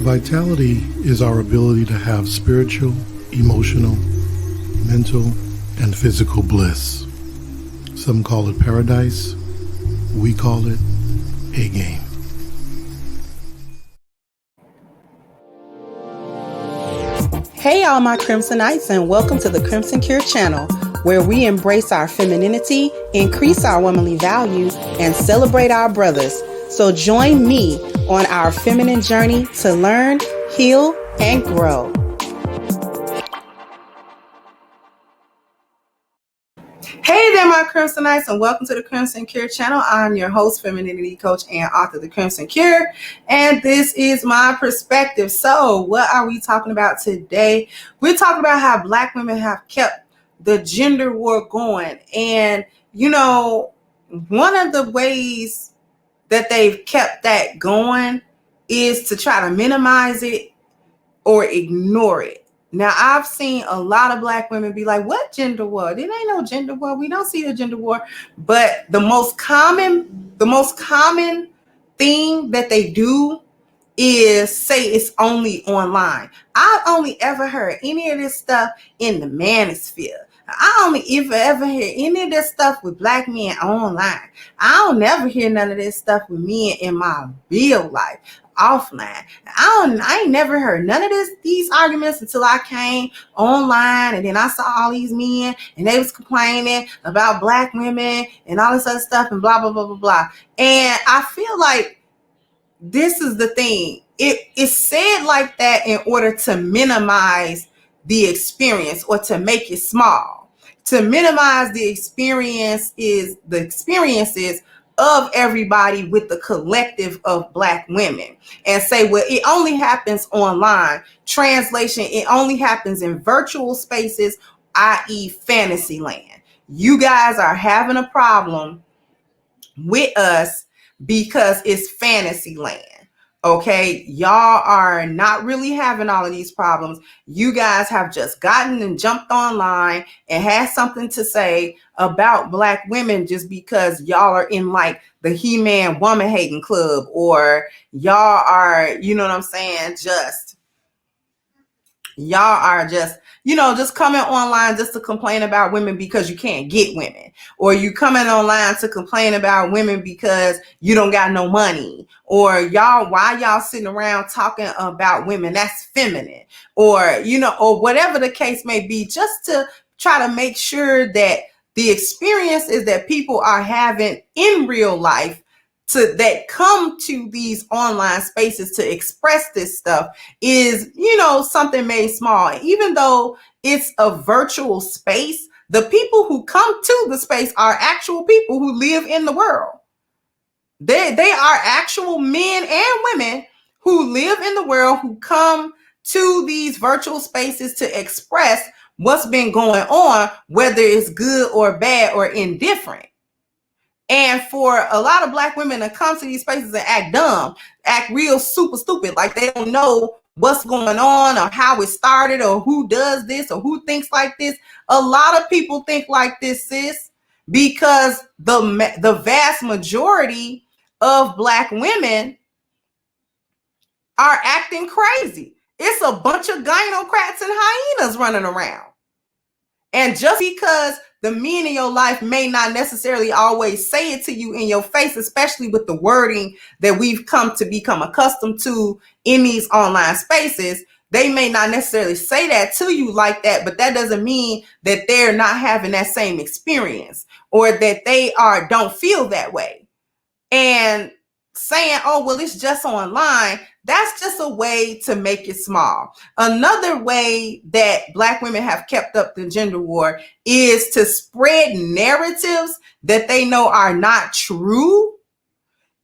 Vitality is our ability to have spiritual, emotional, mental, and physical bliss. Some call it paradise. We call it a game. Hey all my Crimsonites, and welcome to the Crimson Cure channel, where we embrace our femininity, increase our womanly value, and celebrate our brothers. So join me on our feminine journey to learn, heal, and grow. Hey there, my Crimsonites, and welcome to the Crimson Cure channel. I'm your host, femininity coach, and author of The Crimson Cure, and this is my perspective. So what are we talking about today? We're talking about how Black women have kept the gender war going. And, you know, one of the ways that they've kept that going is to try to minimize it or ignore it. Now, I've seen a lot of Black women be like, what gender war? There ain't no gender war. We don't see a gender war. But the most common thing that they do is say it's only online. I've only ever heard any of this stuff in the manosphere. I only ever hear any of this stuff with Black men online. I don't never hear none of this stuff with men in my real life, offline. I ain't never heard none of these arguments until I came online, and then I saw all these men and they was complaining about Black women and all this other stuff and blah, blah, blah, blah, blah. And I feel like this is the thing. It's said like that in order to minimize the experience or to make it small. To minimize the experiences of everybody with the collective of Black women, and say, well, it only happens online. Translation, it only happens in virtual spaces, i.e. fantasy land. You guys are having a problem with us because it's fantasy land. Okay, y'all are not really having all of these problems. You guys have just gotten and jumped online and had something to say about Black women just because y'all are in like the He-Man woman hating club, or y'all are, you know what I'm saying, y'all are just coming online just to complain about women because you can't get women, or you coming online to complain about women because you don't got no money, or why y'all sitting around talking about women, that's feminine, or or whatever the case may be, just to try to make sure that the experiences that people are having in real life that come to these online spaces to express this stuff is, something made small. Even though it's a virtual space, the people who come to the space are actual people who live in the world. They are actual men and women who live in the world, who come to these virtual spaces to express what's been going on, whether it's good or bad or indifferent. And for a lot of Black women to come to these spaces and act dumb, act real super stupid, like they don't know what's going on or how it started or who does this or who thinks like this. A lot of people think like this, sis, because the vast majority of Black women are acting crazy. It's a bunch of gynocrats and hyenas running around. And just because the men in your life may not necessarily always say it to you in your face, especially with the wording that we've come to become accustomed to in these online spaces, they may not necessarily say that to you like that, but that doesn't mean that they're not having that same experience, or that they don't feel that way. And saying, oh, well, it's just online, that's just a way to make it small. Another way that Black women have kept up the gender war is to spread narratives that they know are not true.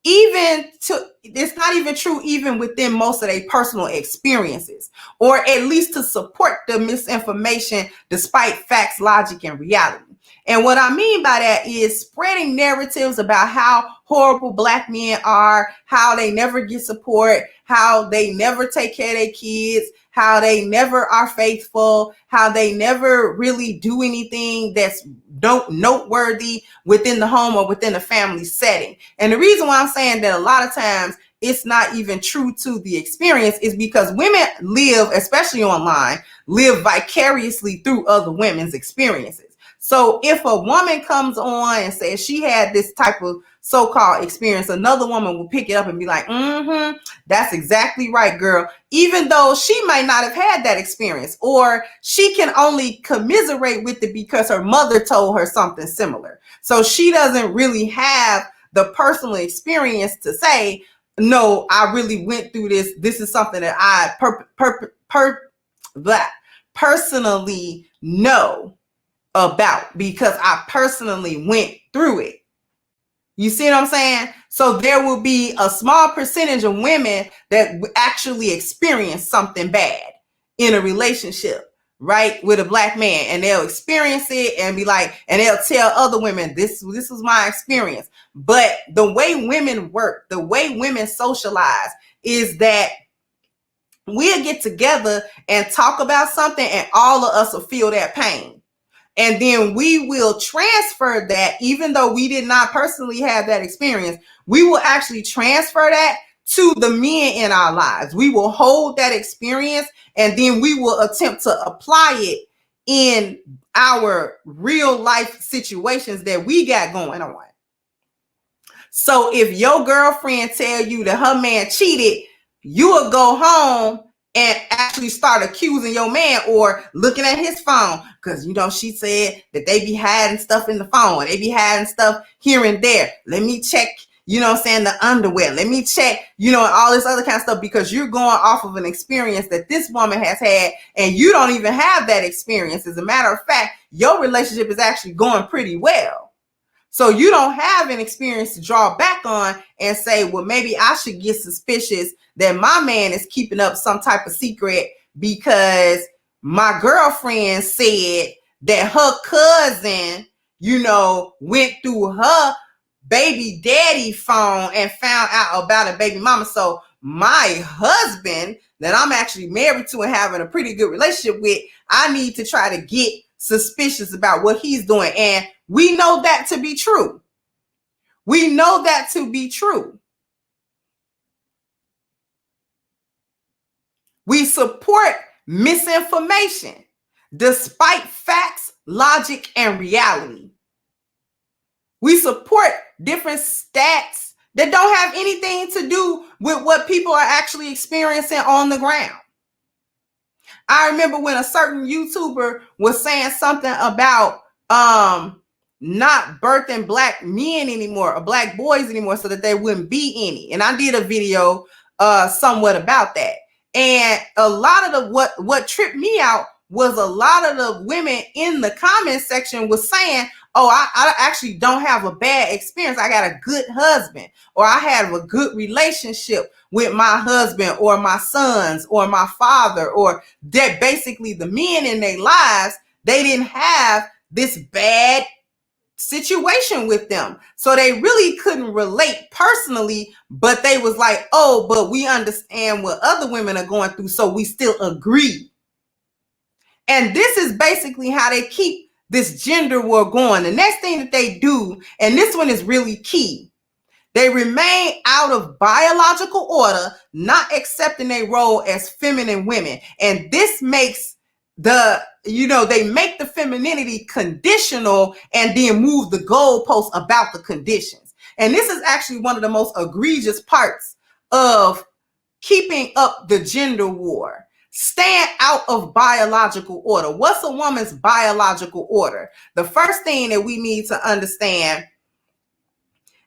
It's not even true even within most of their personal experiences, or at least to support the misinformation despite facts, logic, and reality. And what I mean by that is spreading narratives about how horrible Black men are, how they never get support, how they never take care of their kids, how they never are faithful, how they never really do anything that's noteworthy within the home or within the family setting. And the reason why I'm saying that a lot of times it's not even true to the experience is because women live, especially online, live vicariously through other women's experiences. So if a woman comes on and says she had this type of so-called experience, another woman will pick it up and be like, that's exactly right, girl. Even though she might not have had that experience, or she can only commiserate with it because her mother told her something similar. So she doesn't really have the personal experience to say, no, I really went through this. This is something that I personally know about because I personally went through it. You see what I'm saying? So there will be a small percentage of women that actually experience something bad in a relationship, right, with a black man, and they'll experience it and be like, and they'll tell other women, this was my experience. But the way women work, the way women socialize is that we'll get together and talk about something and all of us will feel that pain. And then we will transfer that, even though we did not personally have that experience, we will actually transfer that to the men in our lives. We will hold that experience and then we will attempt to apply it in our real life situations that we got going on. So if your girlfriend tell you that her man cheated, you will go home and actually start accusing your man or looking at his phone because, she said that they be hiding stuff in the phone. They be hiding stuff here and there. Let me check, the underwear. Let me check, and all this other kind of stuff because you're going off of an experience that this woman has had and you don't even have that experience. As a matter of fact, your relationship is actually going pretty well. So you don't have an experience to draw back on and say, well, maybe I should get suspicious that my man is keeping up some type of secret because my girlfriend said that her cousin, went through her baby daddy phone and found out about a baby mama. So my husband that I'm actually married to and having a pretty good relationship with, I need to try to get suspicious about what he's doing. And we know that to be true. We know that to be true. We support misinformation despite facts, logic, and reality. We support different stats that don't have anything to do with what people are actually experiencing on the ground. I remember when a certain YouTuber was saying something about not birthing black men anymore or black boys anymore so that there wouldn't be any. And I did a video somewhat about that. And a lot of what tripped me out was a lot of the women in the comment section was saying, oh, I actually don't have a bad experience. I got a good husband, or I have a good relationship with my husband or my sons or my father, or that basically the men in their lives, they didn't have this bad situation with them. So they really couldn't relate personally, but they was like, oh, but we understand what other women are going through, so we still agree. And this is basically how they keep this gender war going. The next thing that they do, and this one is really key, they remain out of biological order, not accepting their role as feminine women. And this makes they make the femininity conditional and then move the goalposts about the conditions. And this is actually one of the most egregious parts of keeping up the gender war. Stand out of biological order. What's a woman's biological order? The first thing that we need to understand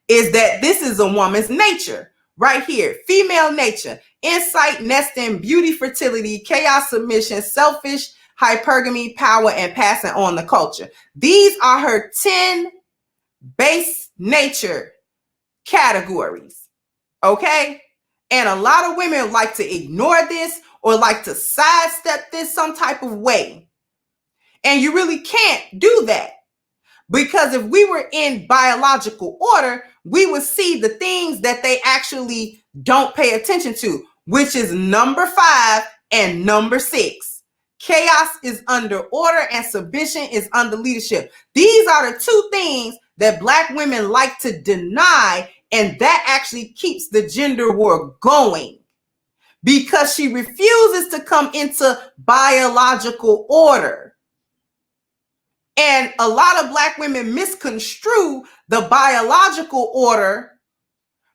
is that this is a woman's nature right here. Female nature: insight, nesting, beauty, fertility, chaos, submission, selfish, hypergamy, power, and passing on the culture. These are her 10 base nature categories. Okay? And a lot of women like to ignore this or like to sidestep this some type of way. And you really can't do that. Because if we were in biological order, we would see the things that they actually don't pay attention to, which is number 5 and number 6. Chaos is under order and submission is under leadership. These are the two things that Black women like to deny And that actually keeps the gender war going because she refuses to come into biological order. And a lot of Black women misconstrue the biological order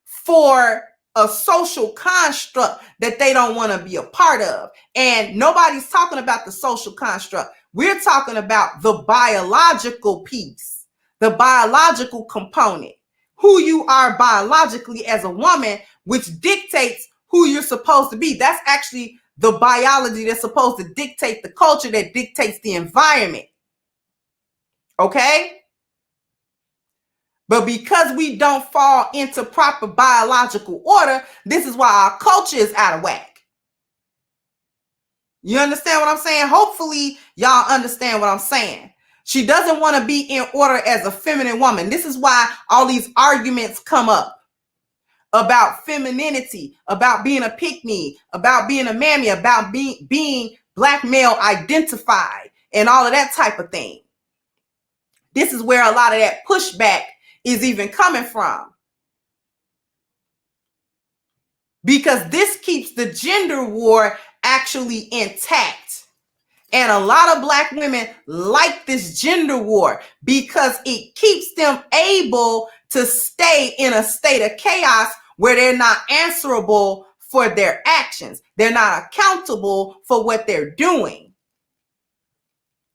for a social construct that they don't want to be a part of. And nobody's talking about the social construct. We're talking about the biological piece, the biological component, who you are biologically as a woman, which dictates who you're supposed to be. That's actually the biology that's supposed to dictate the culture that dictates the environment. Okay? But because we don't fall into proper biological order, this is why our culture is out of whack. You understand what I'm saying? Hopefully, y'all understand what I'm saying. She doesn't want to be in order as a feminine woman. This is why all these arguments come up about femininity, about being a pick-me, about being a mammy, about being Black male identified, and all of that type of thing. This is where a lot of that pushback is even coming from. Because this keeps the gender war actually intact. And a lot of Black women like this gender war because it keeps them able to stay in a state of chaos where they're not answerable for their actions. They're not accountable for what they're doing.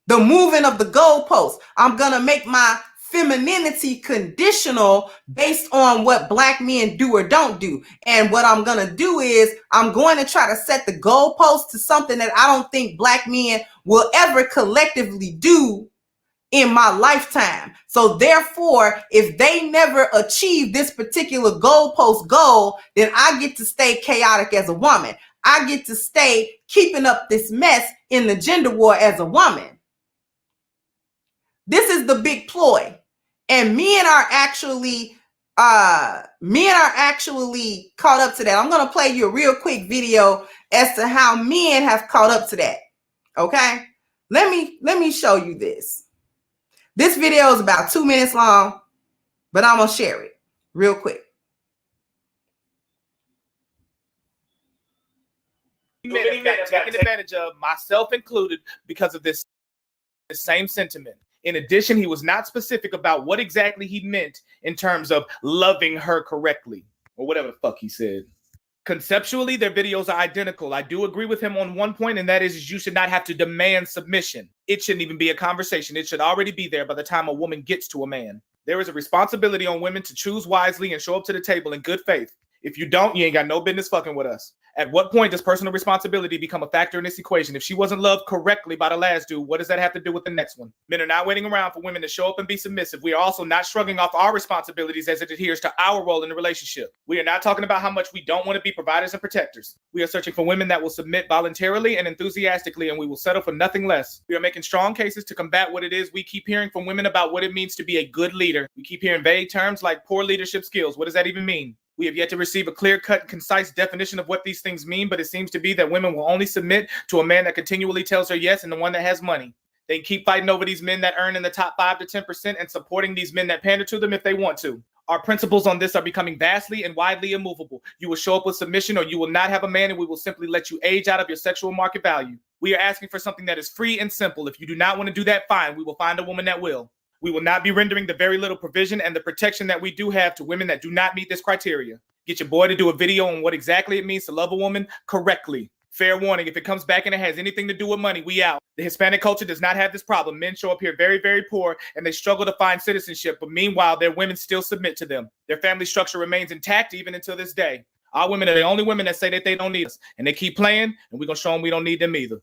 The moving of the goalposts. I'm going to make my femininity conditional based on what Black men do or don't do. And what I'm going to do is I'm going to try to set the goalpost to something that I don't think Black men will ever collectively do in my lifetime. So therefore, if they never achieve this particular goalpost goal, then I get to stay chaotic as a woman. I get to stay keeping up this mess in the gender war as a woman. This is the big ploy. And men are actually caught up to that. I'm going to play you a real quick video as to how men have caught up to that. Okay? Let me show you this. This video is about 2 minutes long, but I'm going to share it real quick. Many men have taken advantage of, myself included, because of this same sentiment. In addition, he was not specific about what exactly he meant in terms of loving her correctly, or whatever the fuck he said. Conceptually, their videos are identical. I do agree with him on one point, and that is you should not have to demand submission. It shouldn't even be a conversation. It should already be there by the time a woman gets to a man. There is a responsibility on women to choose wisely and show up to the table in good faith. If you don't, you ain't got no business fucking with us. At what point does personal responsibility become a factor in this equation? If she wasn't loved correctly by the last dude, what does that have to do with the next one? Men are not waiting around for women to show up and be submissive. We are also not shrugging off our responsibilities as it adheres to our role in the relationship. We are not talking about how much we don't want to be providers and protectors. We are searching for women that will submit voluntarily and enthusiastically, and we will settle for nothing less. We are making strong cases to combat what it is we keep hearing from women about what it means to be a good leader. We keep hearing vague terms like poor leadership skills. What does that even mean? We have yet to receive a clear-cut and concise definition of what these things mean, but it seems to be that women will only submit to a man that continually tells her yes and the one that has money. They keep fighting over these men that earn in the top 5 to 10% and supporting these men that pander to them if they want to. Our principles on this are becoming vastly and widely immovable. You will show up with submission or you will not have a man, and we will simply let you age out of your sexual market value. We are asking for something that is free and simple. If you do not want to do that, fine. We will find a woman that will. We will not be rendering the very little provision and the protection that we do have to women that do not meet this criteria. Get your boy to do a video on what exactly it means to love a woman correctly. Fair warning, if it comes back and it has anything to do with money, we out. The Hispanic culture does not have this problem. Men show up here very, very poor, and they struggle to find citizenship, but meanwhile, their women still submit to them. Their family structure remains intact even until this day. Our women are the only women that say that they don't need us, and they keep playing, and we're going to show them we don't need them either.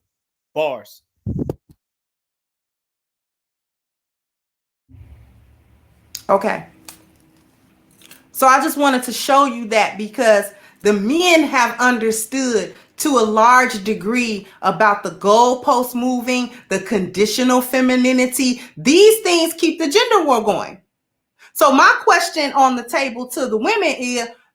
Bars. Okay. So I just wanted to show you that because the men have understood to a large degree about the goalpost moving, the conditional femininity. These things keep the gender war going. So my question on the table to the women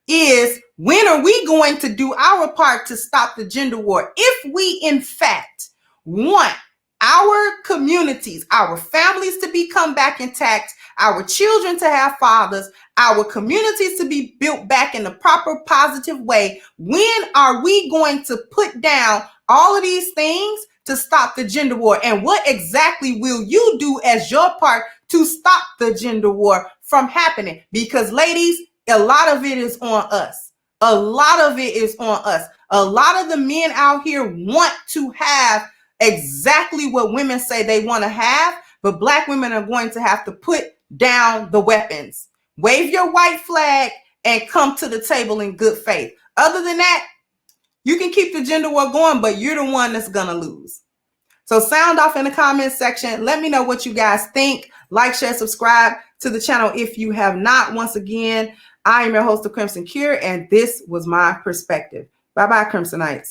is when are we going to do our part to stop the gender war? If we, in fact, want our communities, our families to become back intact, our children to have fathers, our communities to be built back in the proper positive way, when are we going to put down all of these things to stop the gender war? And what exactly will you do as your part to stop the gender war from happening? Because ladies, a lot of it is on us. A lot of it is on us. A lot of the men out here want to have exactly what women say they want to have, but Black women are going to have to put down the weapons. Wave your white flag and come to the table in good faith. Other than that, you can keep the gender war going, but you're the one that's going to lose. So sound off in the comments section. Let me know what you guys think. Like, share, subscribe to the channel if you have not. Once again, I am your host of Crimson Cure, and this was my perspective. Bye-bye, Crimsonites.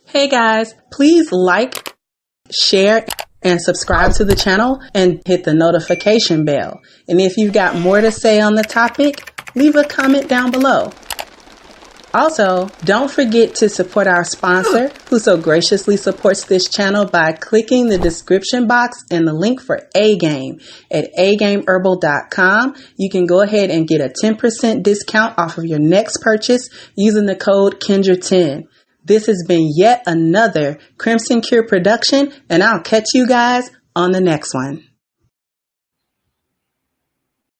Hey guys, please like, share, and subscribe to the channel and hit the notification bell. And if you've got more to say on the topic, leave a comment down below. Also, don't forget to support our sponsor, who so graciously supports this channel by clicking the description box and the link for A-Game at agameherbal.com. You can go ahead and get a 10% discount off of your next purchase using the code Kendra10. This has been yet another Crimson Cure production, and I'll catch you guys on the next one.